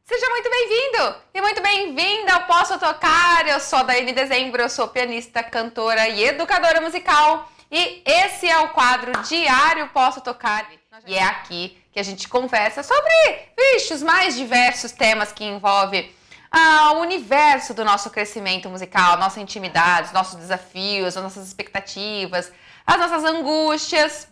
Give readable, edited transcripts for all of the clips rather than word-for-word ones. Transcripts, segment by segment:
Seja muito bem-vindo e muito bem-vinda ao Posso Tocar. Eu sou a Daiane Dezembro, eu sou pianista, cantora e educadora musical. E esse é o quadro Diário Posso Tocar. E é aqui que a gente conversa sobre os mais diversos temas que envolvem o universo do nosso crescimento musical, nossa intimidade, os nossos desafios, as nossas expectativas, as nossas angústias,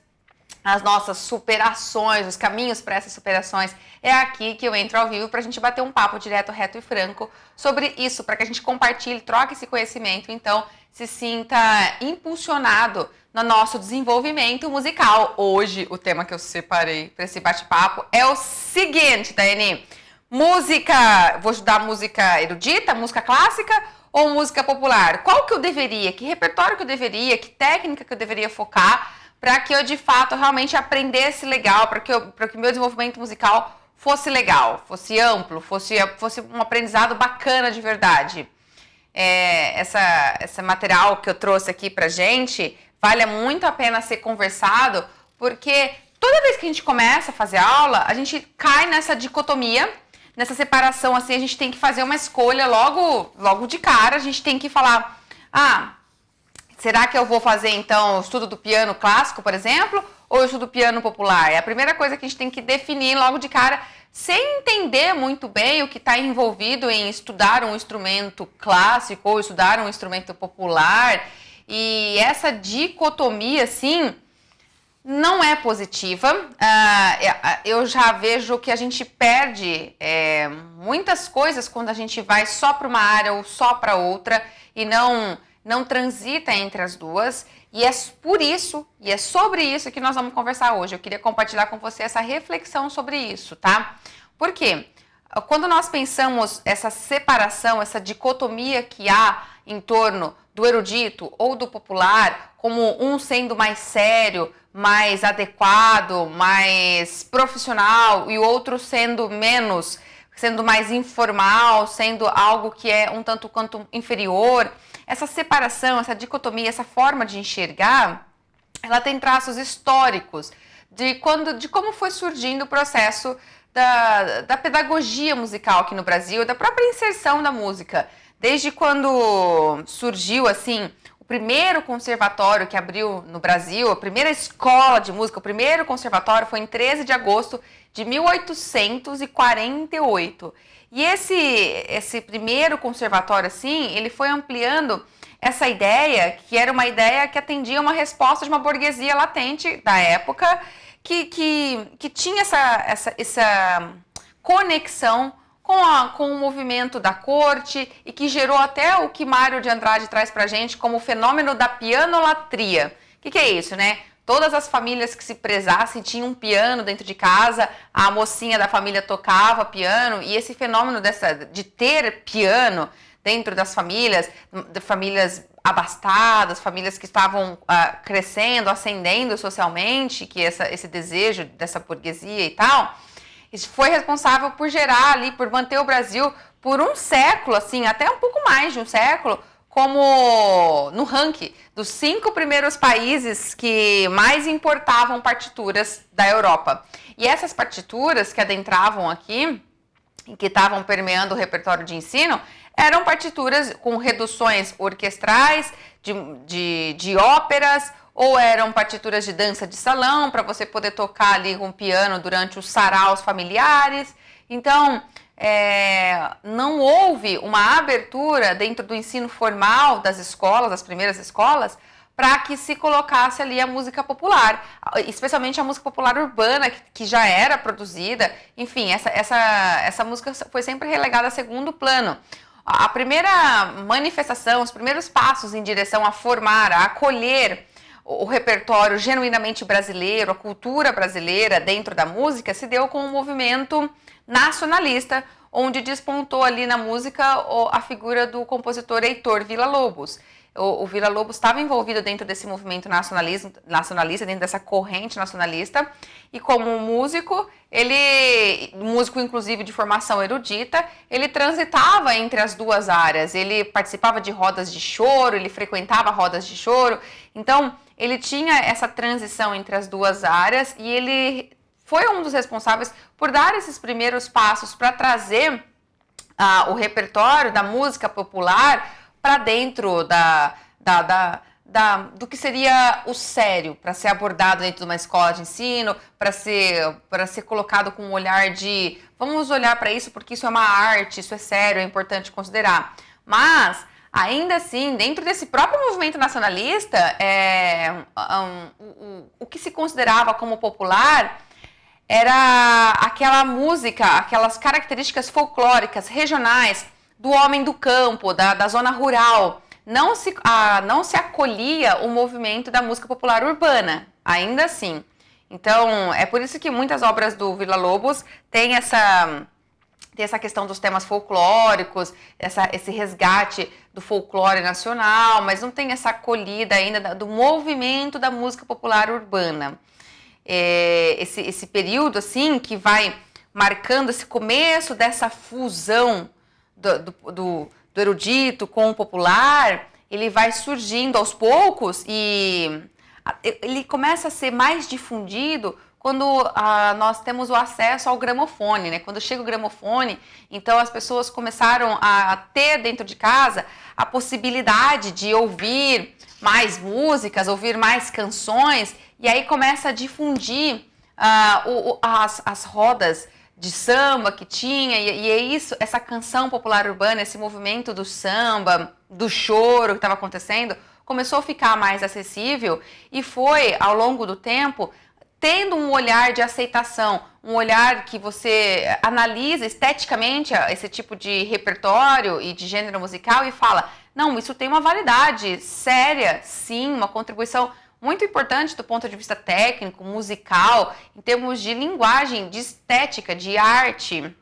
as nossas superações, os caminhos para essas superações. É aqui que eu entro ao vivo para a gente bater um papo direto, reto e franco sobre isso, para que a gente compartilhe, troque esse conhecimento, então se sinta impulsionado no nosso desenvolvimento musical. Hoje, o tema que eu separei para esse bate-papo é o seguinte, Daiane: música, vou estudar música erudita, música clássica ou música popular? Qual que eu deveria, que repertório que eu deveria, que técnica que eu deveria focar para que eu, de fato, realmente aprendesse legal, para que o meu desenvolvimento musical fosse legal, fosse amplo, fosse um aprendizado bacana de verdade. Esse material que eu trouxe aqui pra gente vale muito a pena ser conversado, porque toda vez que a gente começa a fazer aula, a gente cai nessa dicotomia, nessa separação, assim, a gente tem que fazer uma escolha logo de cara, a gente tem que falar, será que eu vou fazer, então, o estudo do piano clássico, por exemplo, ou o estudo do piano popular? É a primeira coisa que a gente tem que definir logo de cara, sem entender muito bem o que está envolvido em estudar um instrumento clássico ou estudar um instrumento popular. E essa dicotomia, assim, não é positiva. Eu já vejo que a gente perde muitas coisas quando a gente vai só para uma área ou só para outra e não transita entre as duas, e é por isso, e é sobre isso que nós vamos conversar hoje. Eu queria compartilhar com você essa reflexão sobre isso, tá? Por quê? Quando nós pensamos essa separação, essa dicotomia que há em torno do erudito ou do popular, como um sendo mais sério, mais adequado, mais profissional, e o outro sendo menos, sendo mais informal, sendo algo que é um tanto quanto inferior, essa separação, essa dicotomia, essa forma de enxergar, ela tem traços históricos de como foi surgindo o processo da pedagogia musical aqui no Brasil, da própria inserção da música. Desde quando surgiu, assim, o primeiro conservatório que abriu no Brasil, a primeira escola de música, o primeiro conservatório foi em 13 de agosto de 1848. E esse primeiro conservatório, assim, ele foi ampliando essa ideia, que era uma ideia que atendia uma resposta de uma burguesia latente da época, que tinha essa conexão com o movimento da corte e que gerou até o que Mário de Andrade traz pra gente como o fenômeno da pianolatria. O que é isso, né? Todas as famílias que se prezassem tinham um piano dentro de casa, a mocinha da família tocava piano, e esse fenômeno de ter piano dentro das famílias, de famílias abastadas, famílias que estavam crescendo, ascendendo socialmente, que esse desejo dessa burguesia e tal, isso foi responsável por gerar ali, por manter o Brasil por um século, assim, até um pouco mais de um século, como no ranking dos 5 primeiros países que mais importavam partituras da Europa. E essas partituras que adentravam aqui e que estavam permeando o repertório de ensino eram partituras com reduções orquestrais, de óperas, ou eram partituras de dança de salão, para você poder tocar ali com piano durante os saraus familiares. Então, não houve uma abertura dentro do ensino formal das escolas, das primeiras escolas, para que se colocasse ali a música popular, especialmente a música popular urbana, que já era produzida. Enfim, essa música foi sempre relegada a segundo plano. A primeira manifestação, os primeiros passos em direção a formar, a acolher o repertório genuinamente brasileiro, a cultura brasileira dentro da música, se deu com um movimento nacionalista, onde despontou ali na música a figura do compositor Heitor Villa-Lobos. O Villa-Lobos estava envolvido dentro desse movimento nacionalista, dentro dessa corrente nacionalista, e como músico inclusive de formação erudita, ele transitava entre as duas áreas, ele participava de rodas de choro, ele frequentava rodas de choro, então ele tinha essa transição entre as duas áreas e ele foi um dos responsáveis por dar esses primeiros passos para trazer o repertório da música popular para dentro do que seria o sério, para ser abordado dentro de uma escola de ensino, para ser colocado com um olhar de vamos olhar para isso porque isso é uma arte, isso é sério, é importante considerar. Mas, ainda assim, dentro desse próprio movimento nacionalista, o que se considerava como popular era aquela música, aquelas características folclóricas, regionais, do homem do campo, da zona rural. Não se acolhia o movimento da música popular urbana, ainda assim. Então, é por isso que muitas obras do Villa-Lobos têm essa questão dos temas folclóricos, esse resgate do folclore nacional, mas não tem essa acolhida ainda do movimento da música popular urbana. Esse período, assim, que vai marcando esse começo dessa fusão do erudito com o popular, ele vai surgindo aos poucos e ele começa a ser mais difundido quando nós temos o acesso ao gramofone, né? Quando chega o gramofone, então as pessoas começaram a ter dentro de casa a possibilidade de ouvir mais músicas, ouvir mais canções, e aí começa a difundir as rodas de samba que tinha, e é isso, essa canção popular urbana, esse movimento do samba, do choro que estava acontecendo, começou a ficar mais acessível e foi, ao longo do tempo, tendo um olhar de aceitação, um olhar que você analisa esteticamente esse tipo de repertório e de gênero musical e fala, não, isso tem uma validade séria, sim, uma contribuição muito importante do ponto de vista técnico, musical, em termos de linguagem, de estética, de arte.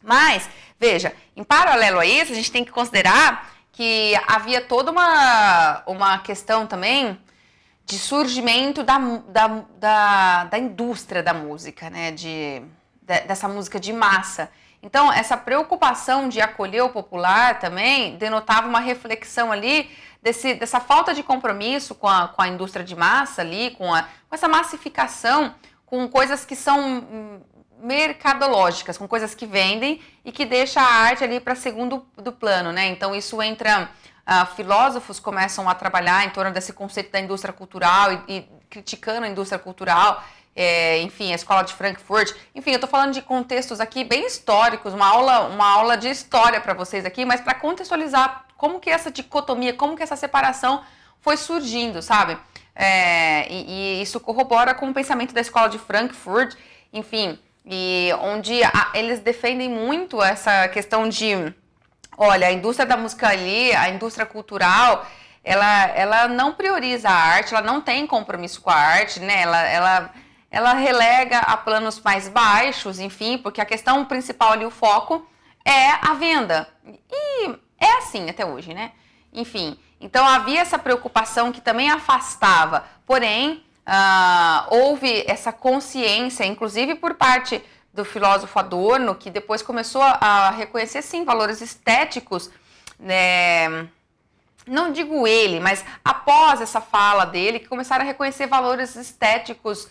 Mas, veja, em paralelo a isso, a gente tem que considerar que havia toda uma questão também de surgimento da indústria da música, né? Dessa música de massa. Então, essa preocupação de acolher o popular também denotava uma reflexão ali dessa falta de compromisso com a indústria de massa ali, com essa massificação, com coisas que são mercadológicas, com coisas que vendem e que deixa a arte ali para segundo do plano, né? Então isso entra, filósofos começam a trabalhar em torno desse conceito da indústria cultural e criticando a indústria cultural, enfim, a escola de Frankfurt, enfim, eu estou falando de contextos aqui bem históricos, uma aula de história para vocês aqui, mas para contextualizar como que essa dicotomia, como que essa separação foi surgindo, sabe? E isso corrobora com o pensamento da escola de Frankfurt, enfim, e onde eles defendem muito essa questão de, olha, a indústria da música ali, a indústria cultural, ela não prioriza a arte, ela não tem compromisso com a arte, né? Ela relega a planos mais baixos, enfim, porque a questão principal ali, o foco, é a venda. E é assim até hoje, né? Enfim, então havia essa preocupação que também afastava, porém, houve essa consciência, inclusive por parte do filósofo Adorno, que depois começou a reconhecer, sim, valores estéticos, né? Não digo ele, mas após essa fala dele, que começaram a reconhecer valores estéticos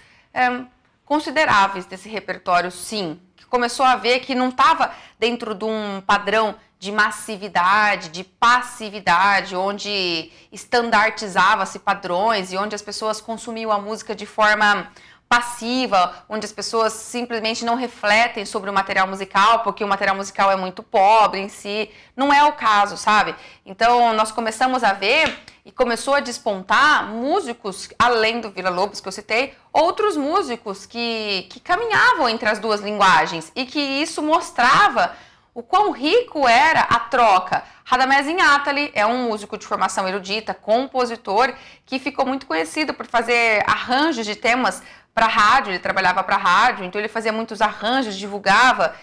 consideráveis desse repertório, sim, que começou a ver que não estava dentro de um padrão de massividade, de passividade, onde estandartizava-se padrões e onde as pessoas consumiam a música de forma passiva, onde as pessoas simplesmente não refletem sobre o material musical, porque o material musical é muito pobre em si. Não é o caso, sabe? Então, nós começamos a ver e começou a despontar músicos, além do Villa-Lobos que eu citei, outros músicos que caminhavam entre as duas linguagens e que isso mostrava o quão rico era a troca. Radamés Inátali é um músico de formação erudita, compositor, que ficou muito conhecido por fazer arranjos de temas para rádio, ele trabalhava para rádio, então ele fazia muitos arranjos, divulgava,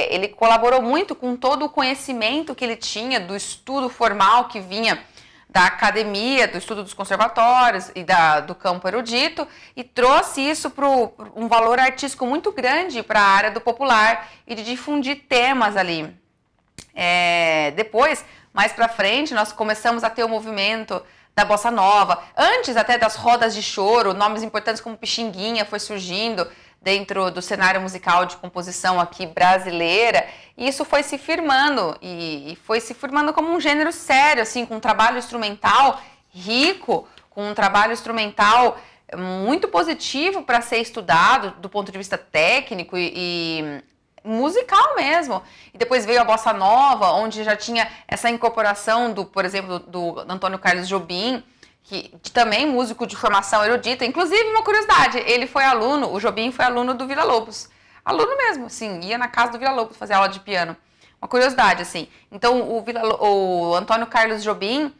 ele colaborou muito com todo o conhecimento que ele tinha do estudo formal que vinha da academia, do estudo dos conservatórios e do campo erudito, e trouxe isso para um valor artístico muito grande para a área do popular e de difundir temas ali. Depois, mais para frente, nós começamos a ter o movimento da bossa nova, antes até das rodas de choro, nomes importantes como Pixinguinha foi surgindo, dentro do cenário musical de composição aqui brasileira, e isso foi se firmando, e foi se firmando como um gênero sério, assim, com um trabalho instrumental rico, com um trabalho instrumental muito positivo para ser estudado do ponto de vista técnico e musical mesmo. E depois veio a Bossa Nova, onde já tinha essa incorporação por exemplo, do Antônio Carlos Jobim, que também músico de formação erudita. Inclusive, uma curiosidade, o Jobim foi aluno do Villa-Lobos. Aluno mesmo, assim, ia na casa do Villa-Lobos fazer aula de piano. Uma curiosidade, assim. Então, o Antônio Carlos Jobim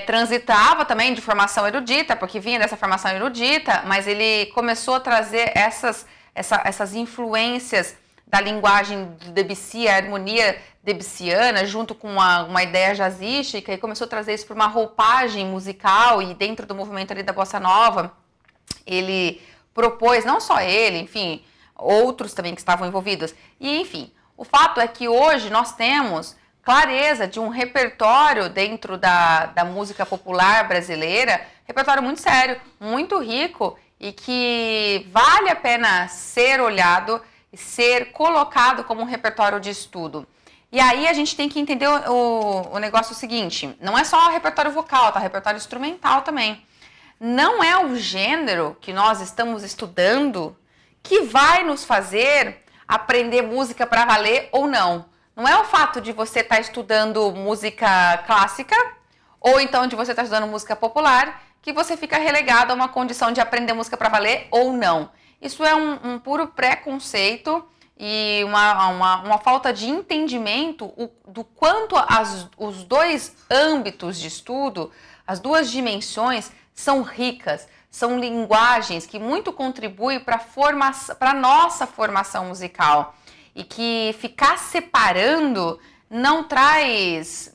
transitava também de formação erudita, porque vinha dessa formação erudita, mas ele começou a trazer essas influências da linguagem do Debussy, a harmonia debussiana, junto com uma ideia jazzística, e começou a trazer isso para uma roupagem musical, e dentro do movimento ali da Bossa Nova, ele propôs, não só ele, enfim, outros também que estavam envolvidos. E, enfim, o fato é que hoje nós temos clareza de um repertório dentro da música popular brasileira, repertório muito sério, muito rico, e que vale a pena ser olhado e ser colocado como um repertório de estudo. E aí a gente tem que entender o negócio seguinte, não é só repertório vocal, tá? Repertório instrumental também. Não é o gênero que nós estamos estudando que vai nos fazer aprender música para valer ou não. Não é o fato de você estar estudando música clássica ou então de você estar estudando música popular que você fica relegado a uma condição de aprender música para valer ou não. Isso é um puro preconceito e uma falta de entendimento do quanto os dois âmbitos de estudo, as duas dimensões, são ricas, são linguagens que muito contribuem para a nossa formação musical. E que ficar separando não traz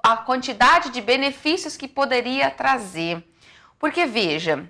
a quantidade de benefícios que poderia trazer. Porque, veja,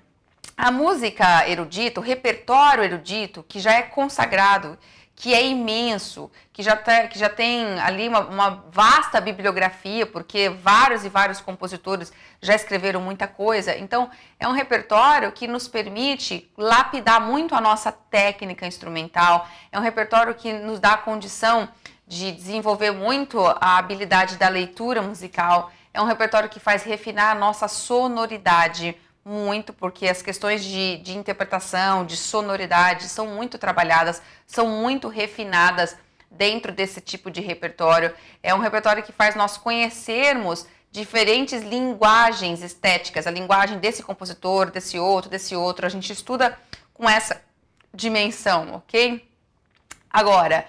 a música erudita, o repertório erudito, que já é consagrado, que é imenso, que já tem ali uma vasta bibliografia, porque vários e vários compositores já escreveram muita coisa. Então, é um repertório que nos permite lapidar muito a nossa técnica instrumental, é um repertório que nos dá a condição de desenvolver muito a habilidade da leitura musical, é um repertório que faz refinar a nossa sonoridade muito, porque as questões de interpretação, de sonoridade são muito trabalhadas, são muito refinadas dentro desse tipo de repertório. É um repertório que faz nós conhecermos diferentes linguagens estéticas, a linguagem desse compositor, desse outro, a gente estuda com essa dimensão, ok? Agora,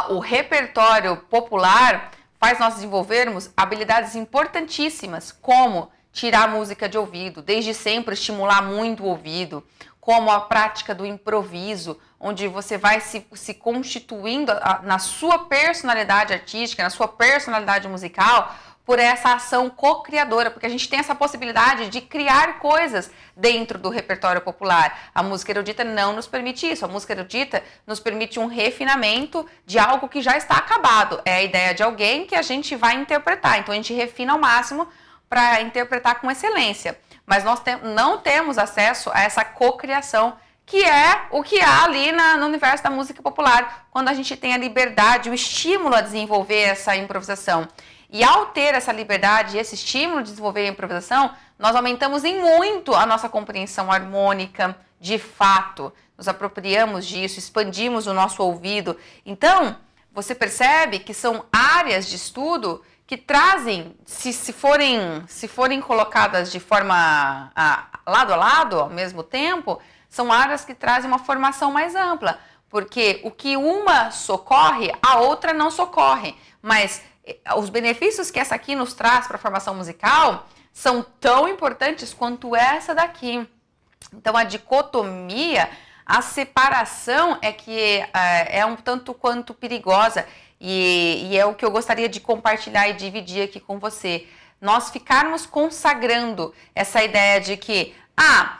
o repertório popular faz nós desenvolvermos habilidades importantíssimas, como tirar a música de ouvido, desde sempre estimular muito o ouvido, como a prática do improviso, onde você vai se constituindo na sua personalidade artística, na sua personalidade musical, por essa ação co-criadora, porque a gente tem essa possibilidade de criar coisas dentro do repertório popular. A música erudita não nos permite isso, a música erudita nos permite um refinamento de algo que já está acabado, é a ideia de alguém que a gente vai interpretar, então a gente refina ao máximo para interpretar com excelência, mas nós não temos acesso a essa cocriação, que é o que há ali no universo da música popular, quando a gente tem a liberdade, o estímulo a desenvolver essa improvisação. E ao ter essa liberdade, esse estímulo de desenvolver a improvisação, nós aumentamos em muito a nossa compreensão harmônica, de fato, nos apropriamos disso, expandimos o nosso ouvido. Então, você percebe que são áreas de estudo que trazem, se forem colocadas de forma lado a lado, ao mesmo tempo, são áreas que trazem uma formação mais ampla, porque o que uma socorre, a outra não socorre, mas os benefícios que essa aqui nos traz para a formação musical são tão importantes quanto essa daqui. Então, a dicotomia, a separação é que é um tanto quanto perigosa. E é o que eu gostaria de compartilhar e dividir aqui com você. Nós ficarmos consagrando essa ideia de que a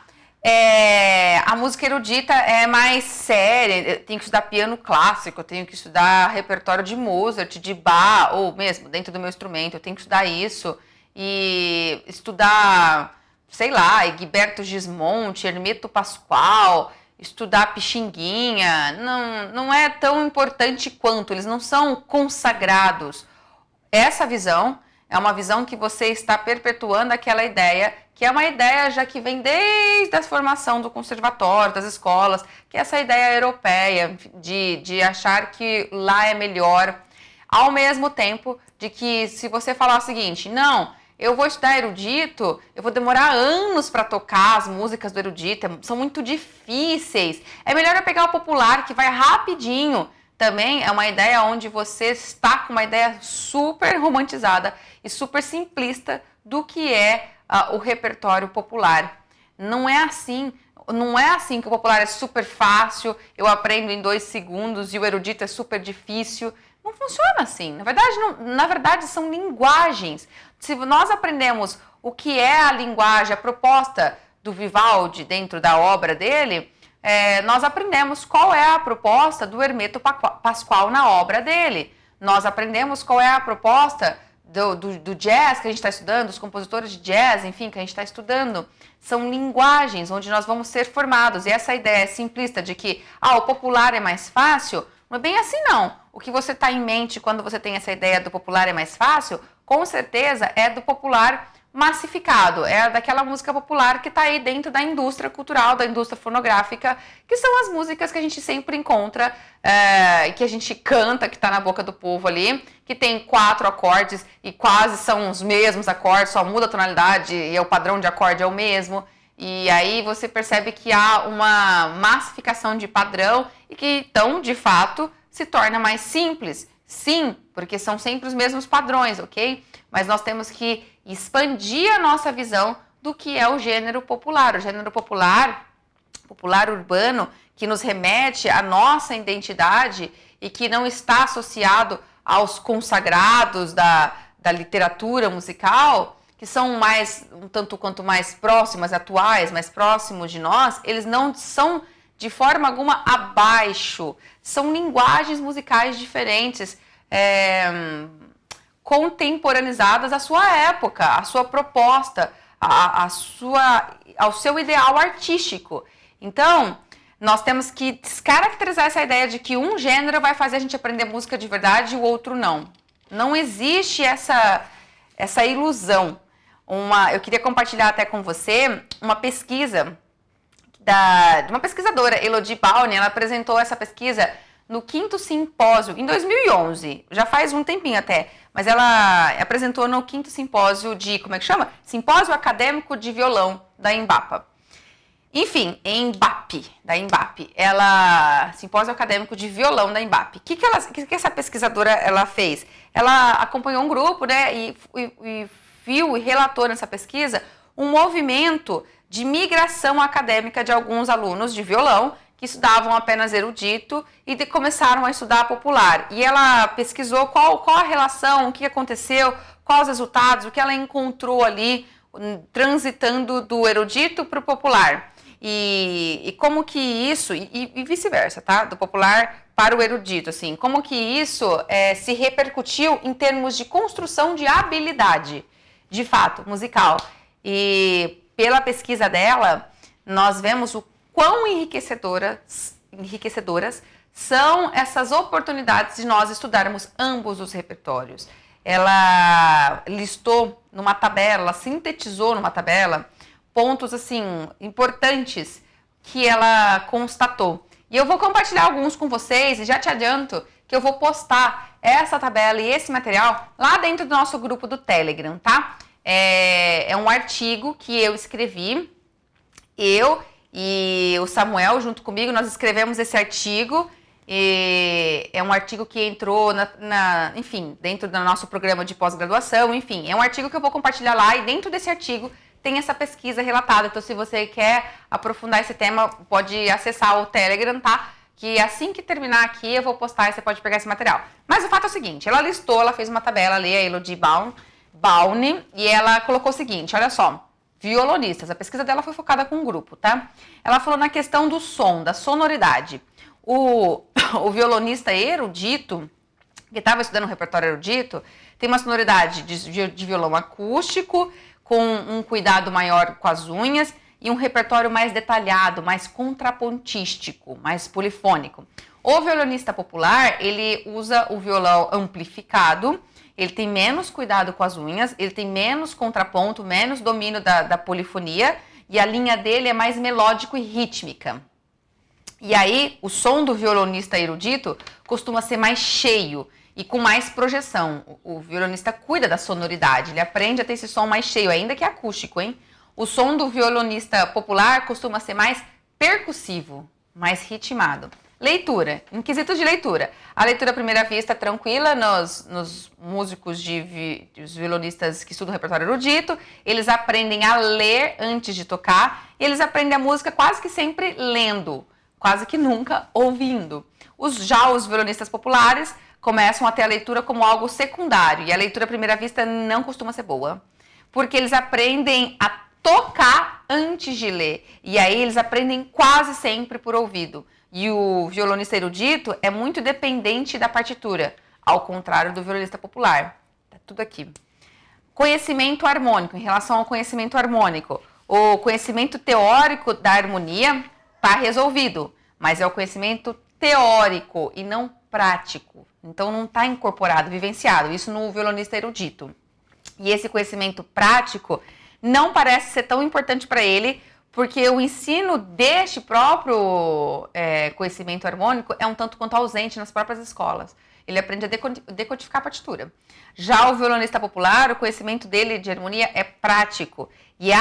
música erudita é mais séria, eu tenho que estudar piano clássico, eu tenho que estudar repertório de Mozart, de Bach, ou mesmo dentro do meu instrumento, eu tenho que estudar isso, e estudar, sei lá, Egberto Gismonti, Hermeto Pascoal, estudar Pixinguinha, não é tão importante quanto, eles não são consagrados. Essa visão é uma visão que você está perpetuando aquela ideia, que é uma ideia já que vem desde a formação do conservatório, das escolas, que é essa ideia europeia de achar que lá é melhor, ao mesmo tempo de que se você falar o seguinte, não, eu vou estudar erudito, eu vou demorar anos para tocar as músicas do erudito, são muito difíceis, é melhor eu pegar o popular que vai rapidinho. Também é uma ideia onde você está com uma ideia super romantizada e super simplista do que é o repertório popular. Não é assim que o popular é super fácil, eu aprendo em 2 segundos e o erudito é super difícil. Não funciona assim. Na verdade são linguagens. Se nós aprendemos o que é a linguagem, a proposta do Vivaldi dentro da obra dele, nós aprendemos qual é a proposta do Hermeto Pascoal na obra dele. Nós aprendemos qual é a proposta do jazz que a gente está estudando, dos compositores de jazz, enfim, que a gente está estudando. São linguagens onde nós vamos ser formados. E essa ideia simplista de que o popular é mais fácil, não é bem assim não. O que você está em mente quando você tem essa ideia do popular é mais fácil, com certeza é do popular massificado, é daquela música popular que está aí dentro da indústria cultural, da indústria fonográfica, que são as músicas que a gente sempre encontra, que a gente canta, que está na boca do povo ali, que tem 4 acordes e quase são os mesmos acordes, só muda a tonalidade e o padrão de acorde é o mesmo. E aí você percebe que há uma massificação de padrão e que então, de fato, se torna mais simples. Sim, porque são sempre os mesmos padrões, ok? Mas nós temos que expandir a nossa visão do que é o gênero popular. O gênero popular urbano, que nos remete à nossa identidade e que não está associado aos consagrados da literatura musical, que são um tanto quanto mais próximas, atuais, mais próximos de nós, eles não são de forma alguma abaixo. São linguagens musicais diferentes, contemporanizadas à sua época, à sua proposta, ao seu ideal artístico. Então, nós temos que descaracterizar essa ideia de que um gênero vai fazer a gente aprender música de verdade e o outro não. Não existe essa ilusão. Eu queria compartilhar até com você uma pesquisa de uma pesquisadora, Elodie Bauny. Ela apresentou essa pesquisa no 5º simpósio, em 2011, já faz um tempinho até, mas ela apresentou no 5º simpósio como é que chama? Simpósio Acadêmico de Violão da Embrapa. Enfim, da Embrapa. Simpósio Acadêmico de Violão da Embrapa. O que essa pesquisadora ela fez? Ela acompanhou um grupo, né, e viu e relatou nessa pesquisa um movimento de migração acadêmica de alguns alunos de violão que estudavam apenas erudito e começaram a estudar popular. E ela pesquisou qual a relação, o que aconteceu, quais os resultados, o que ela encontrou ali, transitando do erudito para o popular. E como que isso, e vice-versa, tá? Do popular para o erudito, assim. Como que isso se repercutiu em termos de construção de habilidade, de fato, musical. E pela pesquisa dela, nós vemos o quão enriquecedoras são essas oportunidades de nós estudarmos ambos os repertórios. Ela listou numa tabela, ela sintetizou numa tabela pontos assim importantes que ela constatou. E eu vou compartilhar alguns com vocês e já te adianto que eu vou postar essa tabela e esse material lá dentro do nosso grupo do Telegram, tá? É um artigo que eu escrevi, eu e o Samuel junto comigo, nós escrevemos esse artigo. E é um artigo que entrou enfim, dentro do nosso programa de pós-graduação, enfim, é um artigo que eu vou compartilhar lá e dentro desse artigo tem essa pesquisa relatada. Então, se você quer aprofundar esse tema, pode acessar o Telegram, tá? Que assim que terminar aqui, eu vou postar e você pode pegar esse material. Mas o fato é o seguinte, ela fez uma tabela ali, a Elodie Bauny, e ela colocou o seguinte, olha só, violonistas, a pesquisa dela foi focada com um grupo, tá? Ela falou na questão do som, da sonoridade. O violonista erudito, que estava estudando o repertório erudito, tem uma sonoridade de violão acústico, com um cuidado maior com as unhas, e um repertório mais detalhado, mais contrapontístico, mais polifônico. O violonista popular, ele usa o violão amplificado, ele tem menos cuidado com as unhas, ele tem menos contraponto, menos domínio da polifonia, e a linha dele é mais melódico e rítmica. E aí, o som do violonista erudito costuma ser mais cheio e com mais projeção. O violonista cuida da sonoridade, ele aprende a ter esse som mais cheio, ainda que acústico, hein? O som do violonista popular costuma ser mais percussivo, mais ritmado. Leitura, em quesito de leitura. A leitura à primeira vista é tranquila nos músicos os violonistas que estudam repertório erudito. Eles aprendem a ler antes de tocar. E eles aprendem a música quase que sempre lendo, quase que nunca ouvindo. Já os violonistas populares começam a ter a leitura como algo secundário. E a leitura à primeira vista não costuma ser boa. Porque eles aprendem a tocar antes de ler. E aí eles aprendem quase sempre por ouvido. E o violonista erudito é muito dependente da partitura, ao contrário do violonista popular. Tá tudo aqui. Conhecimento harmônico. Em relação ao conhecimento harmônico, o conhecimento teórico da harmonia está resolvido, mas é o conhecimento teórico e não prático. Então não está incorporado, vivenciado. Isso no violonista erudito. E esse conhecimento prático não parece ser tão importante para ele, porque o ensino deste próprio conhecimento harmônico é um tanto quanto ausente nas próprias escolas. Ele aprende a decodificar a partitura. Já o violonista popular, o conhecimento dele de harmonia é prático e é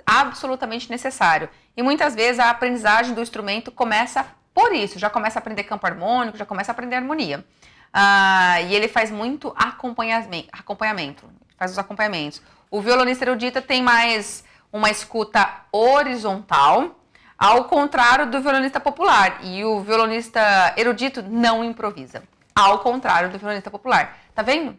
absolutamente necessário. E muitas vezes a aprendizagem do instrumento começa por isso, já começa a aprender campo harmônico, já começa a aprender harmonia. E ele faz muito acompanhamento, faz os acompanhamentos. O violonista erudito tem mais uma escuta horizontal, ao contrário do violonista popular. E o violonista erudito não improvisa, ao contrário do violonista popular. Tá vendo?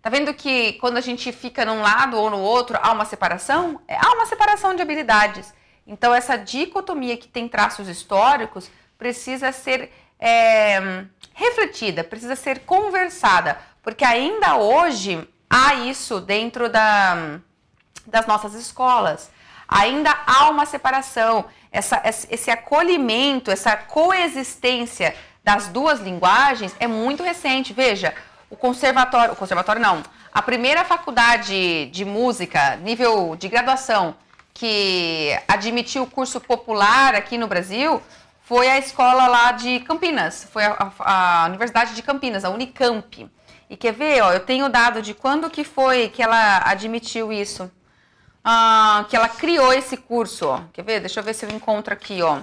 Tá vendo que quando a gente fica num lado ou no outro, há uma separação? Há uma separação de habilidades. Então, essa dicotomia que tem traços históricos precisa ser refletida, precisa ser conversada, porque ainda hoje há isso dentro das nossas escolas. Ainda há uma separação, esse acolhimento, essa coexistência das duas linguagens é muito recente. Veja, a primeira faculdade de música, nível de graduação, que admitiu o curso popular aqui no Brasil, foi a escola lá de Campinas, foi a Universidade de Campinas, a Unicamp. E quer ver, ó, eu tenho dado de quando que foi que ela admitiu isso. Que ela criou esse curso, ó. Quer ver? Deixa eu ver se eu encontro aqui, ó.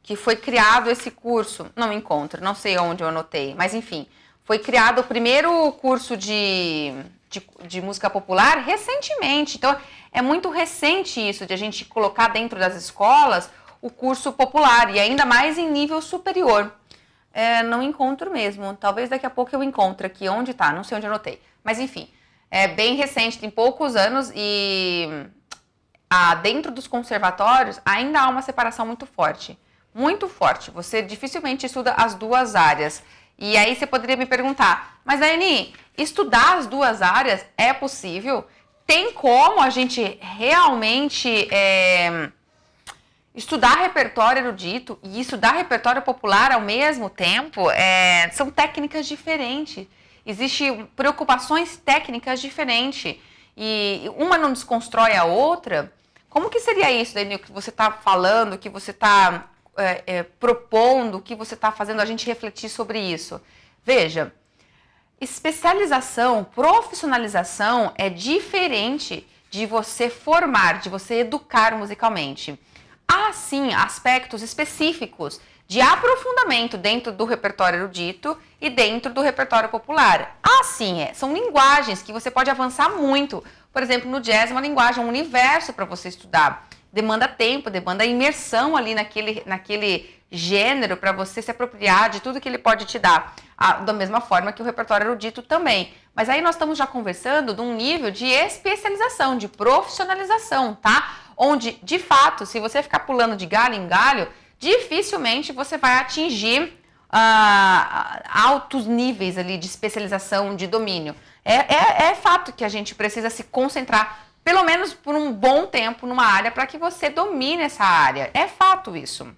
Que foi criado esse curso. Não encontro, não sei onde eu anotei. Mas enfim, foi criado o primeiro curso de música popular recentemente. Então, é muito recente isso, de a gente colocar dentro das escolas o curso popular. E ainda mais em nível superior. Não encontro mesmo. Talvez daqui a pouco eu encontre aqui onde tá. Não sei onde eu anotei. Mas enfim. É bem recente, tem poucos anos e dentro dos conservatórios ainda há uma separação muito forte. Muito forte. Você dificilmente estuda as duas áreas. E aí você poderia me perguntar, mas Daiane, estudar as duas áreas é possível? Tem como a gente realmente estudar repertório erudito e estudar repertório popular ao mesmo tempo? São técnicas diferentes. Existem preocupações técnicas diferentes e uma não desconstrói a outra. Como que seria isso, Daniel, que você está falando, que você está propondo, que você está fazendo a gente refletir sobre isso? Veja, especialização, profissionalização é diferente de você formar, de você educar musicalmente. Há, sim, aspectos específicos de aprofundamento dentro do repertório erudito e dentro do repertório popular. Sim, são linguagens que você pode avançar muito. Por exemplo, no jazz é uma linguagem, um universo para você estudar. Demanda tempo, demanda imersão ali naquele gênero para você se apropriar de tudo que ele pode te dar. Da mesma forma que o repertório erudito também. Mas aí nós estamos já conversando de um nível de especialização, de profissionalização, tá? Onde, de fato, se você ficar pulando de galho em galho, dificilmente você vai atingir altos níveis ali de especialização, de domínio. É fato que a gente precisa se concentrar pelo menos por um bom tempo numa área para que você domine essa área. É fato isso.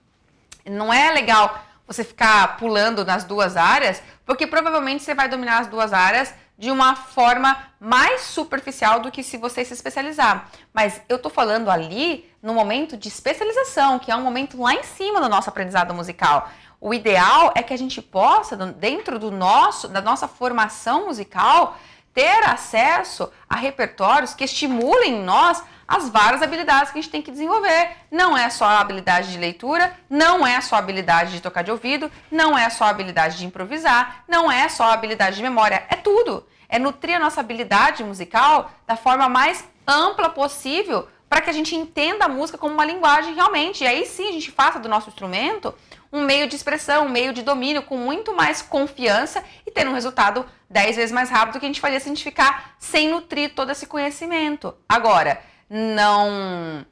Não é legal você ficar pulando nas duas áreas, porque provavelmente você vai dominar as duas áreas de uma forma mais superficial do que se você se especializar. Mas eu tô falando ali no momento de especialização, que é um momento lá em cima do nosso aprendizado musical. O ideal é que a gente possa, dentro da nossa formação musical, ter acesso a repertórios que estimulem em nós as várias habilidades que a gente tem que desenvolver. Não é só a habilidade de leitura, não é só a habilidade de tocar de ouvido, não é só a habilidade de improvisar, não é só a habilidade de memória, é tudo. É nutrir a nossa habilidade musical da forma mais ampla possível para que a gente entenda a música como uma linguagem realmente. E aí sim a gente faça do nosso instrumento um meio de expressão, um meio de domínio com muito mais confiança e ter um resultado 10 vezes mais rápido do que a gente faria se a gente ficar sem nutrir todo esse conhecimento. Agora, não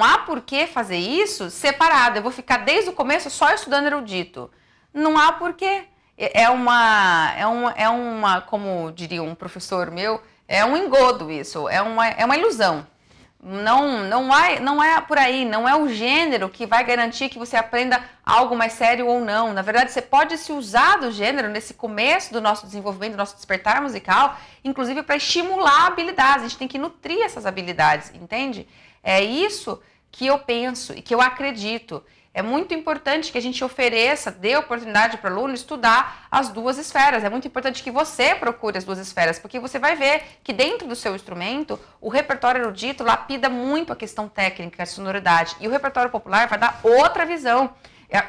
há por que fazer isso separado. Eu vou ficar desde o começo só estudando erudito. Não há por quê. É uma, como diria um professor meu, é um engodo isso, é uma ilusão. Não é por aí, não é o gênero que vai garantir que você aprenda algo mais sério ou não. Na verdade, você pode se usar do gênero nesse começo do nosso desenvolvimento, do nosso despertar musical, inclusive para estimular habilidades. A gente tem que nutrir essas habilidades, entende? É isso que eu penso e que eu acredito. É muito importante que a gente ofereça, dê oportunidade para o aluno estudar as duas esferas. É muito importante que você procure as duas esferas, porque você vai ver que dentro do seu instrumento, o repertório erudito lapida muito a questão técnica, a sonoridade. E o repertório popular vai dar outra visão.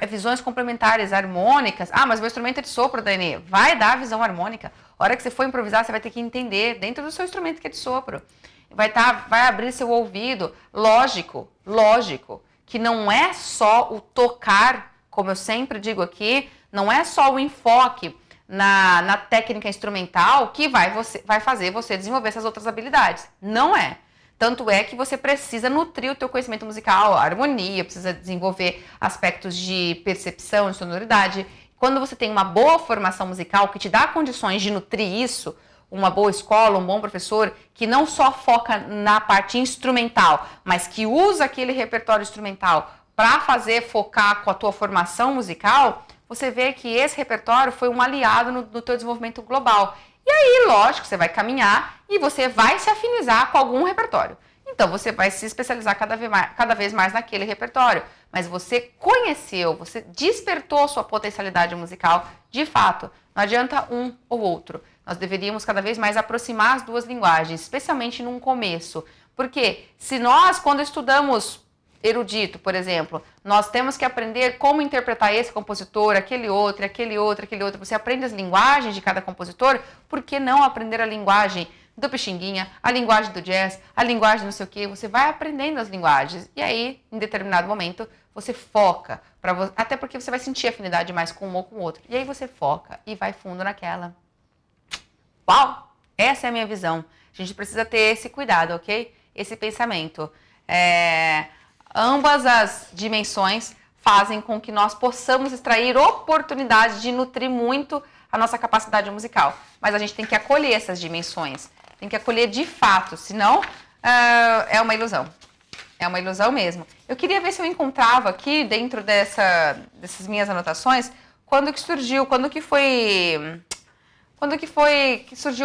Visões complementares, harmônicas. Ah, mas meu instrumento é de sopro, Dani. Vai dar a visão harmônica. A hora que você for improvisar, você vai ter que entender dentro do seu instrumento que é de sopro. Vai abrir seu ouvido. Lógico, que não é só o tocar, como eu sempre digo aqui, não é só o enfoque na técnica instrumental que vai fazer você desenvolver essas outras habilidades. Não é. Tanto é que você precisa nutrir o teu conhecimento musical, a harmonia, precisa desenvolver aspectos de percepção, de sonoridade. Quando você tem uma boa formação musical que te dá condições de nutrir isso, uma boa escola, um bom professor, que não só foca na parte instrumental, mas que usa aquele repertório instrumental para focar com a tua formação musical, você vê que esse repertório foi um aliado no teu desenvolvimento global. E aí, lógico, você vai caminhar e você vai se afinizar com algum repertório. Então, você vai se especializar cada vez mais naquele repertório. Mas você conheceu, você despertou sua potencialidade musical de fato. Não adianta um ou outro. Nós deveríamos cada vez mais aproximar as duas linguagens, especialmente num começo. Porque se nós, quando estudamos erudito, por exemplo, nós temos que aprender como interpretar esse compositor, aquele outro, você aprende as linguagens de cada compositor, por que não aprender a linguagem do Pixinguinha, a linguagem do jazz, a linguagem não sei o quê? Você vai aprendendo as linguagens e aí, em determinado momento, você foca, até porque você vai sentir afinidade mais com um ou com o outro. E aí você foca e vai fundo naquela. Uau! Essa é a minha visão. A gente precisa ter esse cuidado, ok? Esse pensamento. Ambas as dimensões fazem com que nós possamos extrair oportunidades de nutrir muito a nossa capacidade musical. Mas a gente tem que acolher essas dimensões. Tem que acolher de fato, senão é uma ilusão. É uma ilusão mesmo. Eu queria ver se eu encontrava aqui, dentro dessas minhas anotações, quando que surgiu o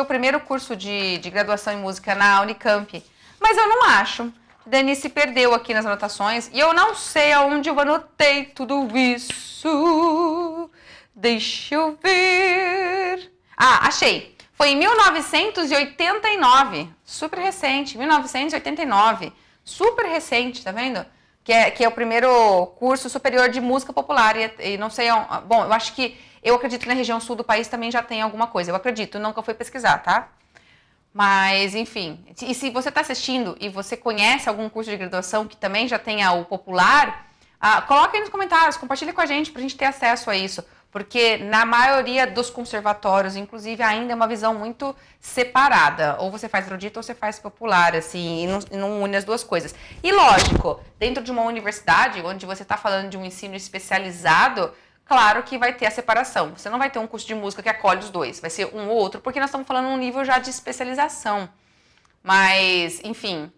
primeiro curso de graduação em música na Unicamp. Mas eu não acho. Dani se perdeu aqui nas anotações e eu não sei aonde eu anotei tudo isso. Deixa eu ver. Ah, achei. Foi em 1989. Super recente, 1989. Super recente, tá vendo? Que é o primeiro curso superior de música popular. E não sei. Bom, eu acredito que na região sul do país também já tem alguma coisa. Eu acredito, nunca fui pesquisar, tá? Mas, enfim. E se você está assistindo e você conhece algum curso de graduação que também já tenha o popular, coloque aí nos comentários, compartilhe com a gente para a gente ter acesso a isso. Porque na maioria dos conservatórios, inclusive, ainda é uma visão muito separada. Ou você faz erudito ou você faz popular, assim, e não une as duas coisas. E lógico, dentro de uma universidade, onde você está falando de um ensino especializado, claro que vai ter a separação. Você não vai ter um curso de música que acolhe os dois. Vai ser um ou outro, porque nós estamos falando um nível já de especialização. Mas, enfim,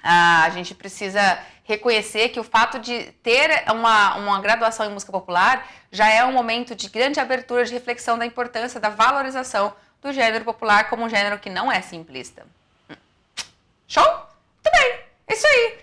a gente precisa reconhecer que o fato de ter uma graduação em música popular já é um momento de grande abertura, de reflexão da importância da valorização do gênero popular como um gênero que não é simplista. Show? Muito bem, é isso aí.